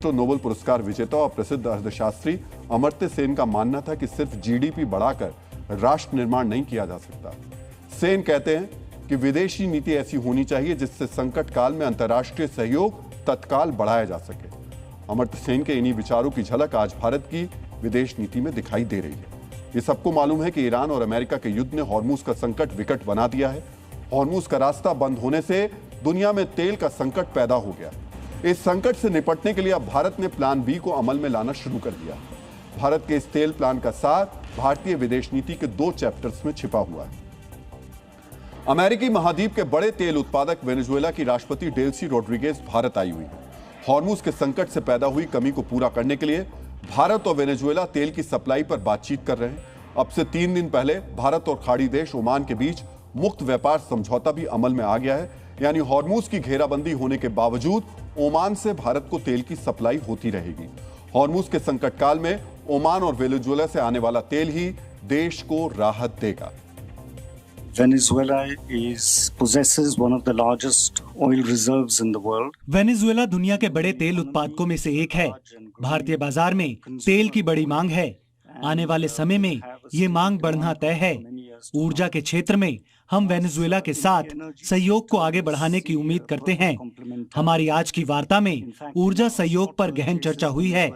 तो नोबेल पुरस्कार विजेता और प्रसिद्ध अर्थशास्त्री अमर्त्य सेन का मानना था कि सिर्फ जीडीपी बढ़ाकर राष्ट्र निर्माण नहीं किया जा सकता। सेन कहते हैं कि विदेशी नीति ऐसी होनी चाहिए जिससे संकट काल में अंतर्राष्ट्रीय सहयोग तत्काल बढ़ाया जा सके। अमर्त्य सेन के इन्हीं विचारों की झलक आज भारत की विदेश नीति में दिखाई दे रही है। ये सबको मालूम है कि ईरान और अमेरिका के युद्ध ने हॉर्मुज का संकट विकट बना दिया है। हॉर्मुज का रास्ता बंद होने से दुनिया में तेल का संकट पैदा हो गया। इस संकट से निपटने के लिए अब भारत ने प्लान बी को अमल में लाना शुरू कर दिया। भारत के इस तेल प्लान का सार भारतीय विदेश नीति के 2 चैप्टर्स में छिपा हुआ है। अमेरिकी महाद्वीप के बड़े तेल उत्पादक वेनेजुएला की राष्ट्रपति डेल्सी रोड्रिगेज भारत आई हुई है। हॉर्मुज के संकट से पैदा हुई कमी को पूरा करने के लिए भारत और वेनेजुएला तेल की सप्लाई पर बातचीत कर रहे हैं। अब से 3 दिन पहले भारत और खाड़ी देश ओमान के बीच मुक्त व्यापार समझौता भी अमल में आ गया है। यानी हॉर्मुज की घेराबंदी होने के बावजूद ओमान से भारत को तेल की सप्लाई होती रहेगी। हॉर्मुज के संकट काल में ओमान और वेनेजुएला से आने वाला तेल ही देश को राहत देगा। Venezuela possesses one of the largest oil reserves in the world. Venezuela दुनिया के बड़े तेल उत्पादकों में से एक है। भारतीय बाजार में तेल की बड़ी मांग है। आने वाले समय में ये मांग बढ़ना तय है। ऊर्जा के क्षेत्र में हम वेनेजुएला के साथ सहयोग को आगे बढ़ाने की उम्मीद करते हैं। हमारी आज की वार्ता में ऊर्जा सहयोग पर गहन चर्चा हुई है।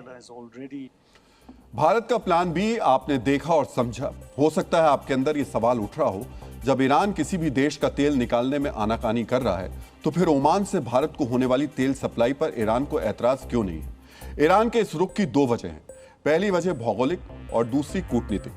भारत का प्लान बी आपने देखा और समझा। हो सकता है आपके अंदर ये सवाल उठ रहा हो, जब ईरान किसी भी देश का तेल निकालने में आनाकानी कर रहा है तो फिर ओमान से भारत को होने वाली तेल सप्लाई पर ईरान को ऐतराज क्यों नहीं है? ईरान के इस रुख की 2 वजह हैं। पहली वजह भौगोलिक और दूसरी कूटनीतिक।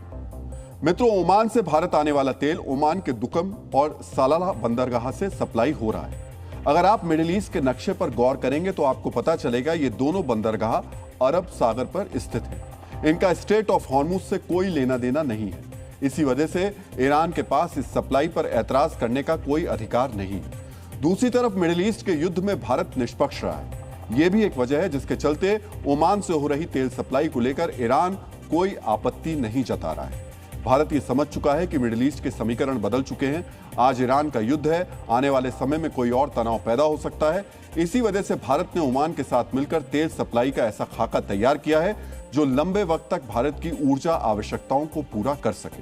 मित्रों, ओमान से भारत आने वाला तेल ओमान के दुकम और सालाला बंदरगाह से सप्लाई हो रहा है। अगर आप मिडिल ईस्ट के नक्शे पर गौर करेंगे तो आपको पता चलेगा ये दोनों बंदरगाह अरब सागर पर स्थित हैं। इनका स्ट्रेट ऑफ हॉर्मुज से कोई लेना देना नहीं है। इसी वजह से ईरान के पास इस सप्लाई पर ऐतराज करने का कोई अधिकार नहीं है। दूसरी तरफ मिडिल ईस्ट के युद्ध में भारत निष्पक्ष रहा है। यह भी एक वजह है जिसके चलते ओमान से हो रही तेल सप्लाई को लेकर ईरान कोई आपत्ति नहीं जता रहा है। भारत ये समझ चुका है कि मिडिल ईस्ट के समीकरण बदल चुके हैं। आज ईरान का युद्ध है, आने वाले समय में कोई और तनाव पैदा हो सकता है। इसी वजह से भारत ने ओमान के साथ मिलकर तेल सप्लाई का ऐसा खाका तैयार किया है जो लंबे वक्त तक भारत की ऊर्जा आवश्यकताओं को पूरा कर सके।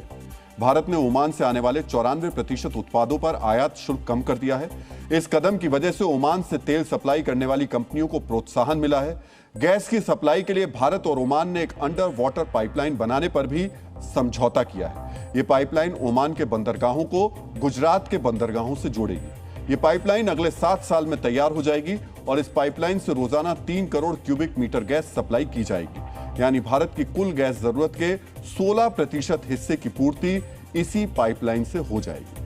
भारत ने ओमान से आने वाले 94% उत्पादों पर आयात शुल्क कम कर दिया है। इस कदम की वजह से ओमान से तेल सप्लाई करने वाली कंपनियों को प्रोत्साहन मिला है। गैस की सप्लाई के लिए भारत और ओमान ने एक अंडर वाटर पाइपलाइन बनाने पर भी समझौता किया है। यह पाइपलाइन ओमान के बंदरगाहों को गुजरात के बंदरगाहों से जोड़ेगी। यह पाइपलाइन अगले 7 साल में तैयार हो जाएगी और इस पाइपलाइन से रोजाना 3 crore cubic metre gas supply की जाएगी। यानी भारत की कुल गैस जरूरत के 16% हिस्से की पूर्ति इसी पाइपलाइन से हो जाएगी।